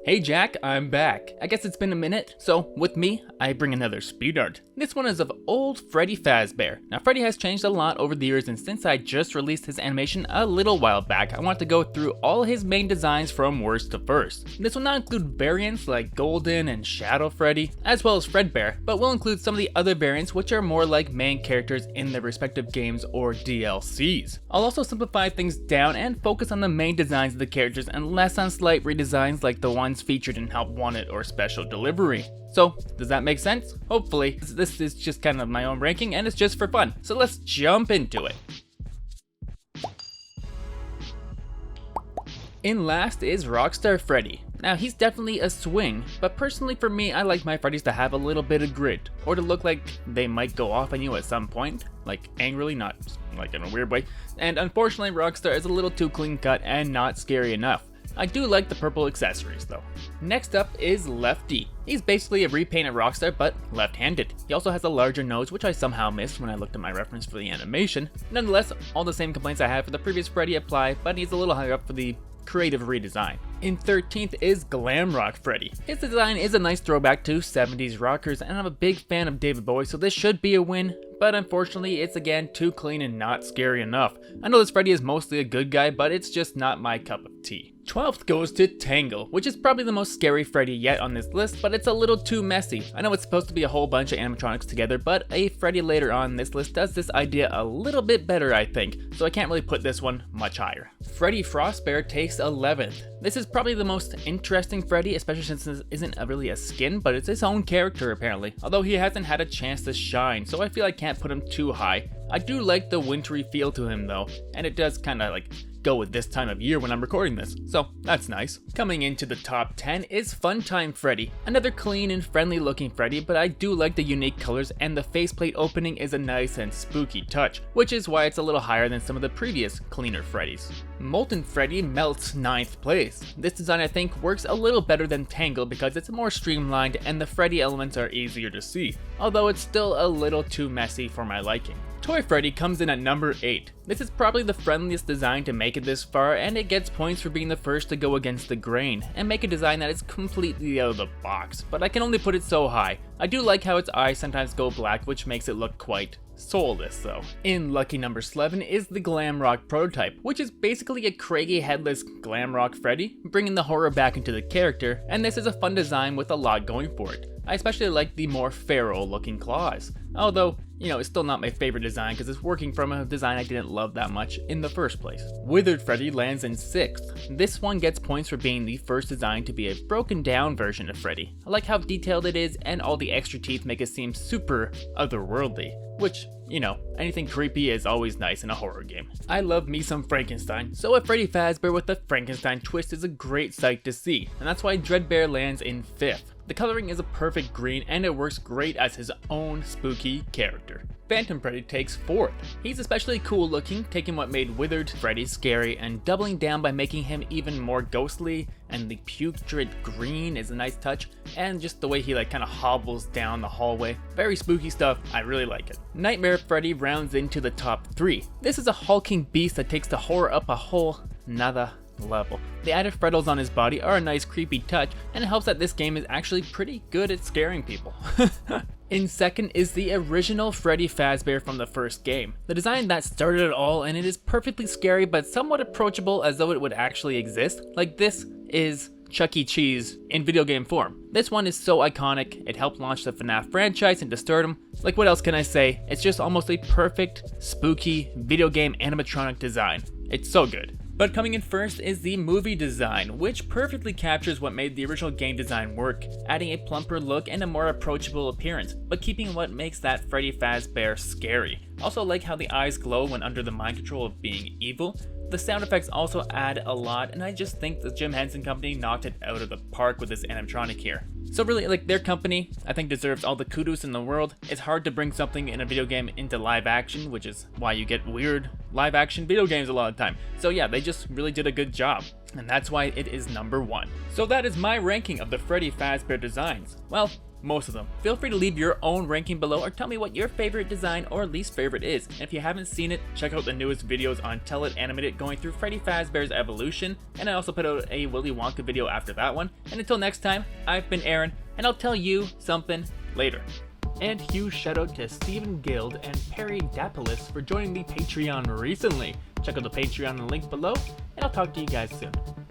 Hey Jack, I'm back. I guess it's been a minute, so with me, I bring another speed art. This one is of old Freddy Fazbear. Now Freddy has changed a lot over the years, and since I just released his animation a little while back, I want to go through all his main designs from worst to first. This will not include variants like Golden and Shadow Freddy, as well as Fredbear, but will include some of the other variants which are more like main characters in their respective games or DLCs. I'll also simplify things down and focus on the main designs of the characters and less on slight redesigns like the ones featured in Help Wanted or Special Delivery. So, does that make sense? Hopefully. This is just kind of my own ranking and it's just for fun. So let's jump into it. In last is Rockstar Freddy. Now he's definitely a swing, but personally for me I like my Freddys to have a little bit of grit, or to look like they might go off on you at some point, like angrily, not like in a weird way, and unfortunately Rockstar is a little too clean cut and not scary enough. I do like the purple accessories though. Next up is Lefty. He's basically a repainted Rockstar but left-handed. He also has a larger nose, which I somehow missed when I looked at my reference for the animation. Nonetheless, all the same complaints I had for the previous Freddy apply, but he's a little higher up for the creative redesign. In 13th is Glam Rock Freddy. His design is a nice throwback to 70s rockers, and I'm a big fan of David Bowie, so this should be a win, but unfortunately it's again too clean and not scary enough. I know this Freddy is mostly a good guy, but it's just not my cup of tea. 12th goes to Tangle, which is probably the most scary Freddy yet on this list, but it's a little too messy. I know it's supposed to be a whole bunch of animatronics together, but a Freddy later on this list does this idea a little bit better, I think, so I can't really put this one much higher. Freddy Fazbear takes 11th. This is probably the most interesting Freddy, especially since this isn't really a skin, but it's his own character apparently, although he hasn't had a chance to shine, so I feel I can't put him too high. I do like the wintry feel to him though, and it does kind of like go with this time of year when I'm recording this, so that's nice. Coming into the top 10 is Funtime Freddy, another clean and friendly looking Freddy, but I do like the unique colors and the faceplate opening is a nice and spooky touch, which is why it's a little higher than some of the previous cleaner Freddys. Molten Freddy melts 9th place. This design I think works a little better than Tangle because it's more streamlined and the Freddy elements are easier to see, although it's still a little too messy for my liking. Toy Freddy comes in at number 8. This is probably the friendliest design to make it this far, and it gets points for being the first to go against the grain and make a design that is completely out of the box, but I can only put it so high. I do like how its eyes sometimes go black, which makes it look quite soulless though. In lucky number 11 is the Glam Rock prototype, which is basically a craggy headless Glam Rock Freddy, bringing the horror back into the character, and this is a fun design with a lot going for it. I especially like the more feral looking claws, although, you know, it's still not my favorite design because it's working from a design I didn't love that much in the first place. Withered Freddy lands in 6th. This one gets points for being the first design to be a broken down version of Freddy. I like how detailed it is and all the extra teeth make it seem super otherworldly, which, you know, anything creepy is always nice in a horror game. I love me some Frankenstein, so a Freddy Fazbear with a Frankenstein twist is a great sight to see, and that's why Dreadbear lands in 5th. The coloring is a perfect green and it works great as his own spooky character. Phantom Freddy takes 4th. He's especially cool looking, taking what made Withered Freddy scary and doubling down by making him even more ghostly, and the putrid green is a nice touch, and just the way he like kind of hobbles down the hallway. Very spooky stuff, I really like it. Nightmare Freddy rounds into the top 3. This is a hulking beast that takes the horror up a whole nother level. The added freckles on his body are a nice creepy touch, and it helps that this game is actually pretty good at scaring people. In 2nd is the original Freddy Fazbear from the first game, the design that started it all, and it is perfectly scary but somewhat approachable as though it would actually exist. Like, this is Chuck E. Cheese in video game form. This one is so iconic, it helped launch the FNaF franchise into stardom. Like, what else can I say? It's just almost a perfect, spooky video game animatronic design. It's so good. But coming in first is the movie design, which perfectly captures what made the original game design work, adding a plumper look and a more approachable appearance, but keeping what makes that Freddy Fazbear scary. Also like how the eyes glow when under the mind control of being evil. The sound effects also add a lot, and I just think the Jim Henson Company knocked it out of the park with this animatronic here. So really, like, their company, I think, deserves all the kudos in the world. It's hard to bring something in a video game into live action, which is why you get weird live action video games a lot of the time. So yeah, they just really did a good job, and that's why it is number 1. So that is my ranking of the Freddy Fazbear designs. Well, most of them. Feel free to leave your own ranking below or tell me what your favorite design or least favorite is. And if you haven't seen it, check out the newest videos on Tell It Animated going through Freddy Fazbear's evolution, and I also put out a Willy Wonka video after that one. And until next time, I've been Aaron, and I'll tell you something later. And huge shout out to Stephen Guild and Perry Dapolis for joining the Patreon recently. Check out the Patreon link below, and I'll talk to you guys soon.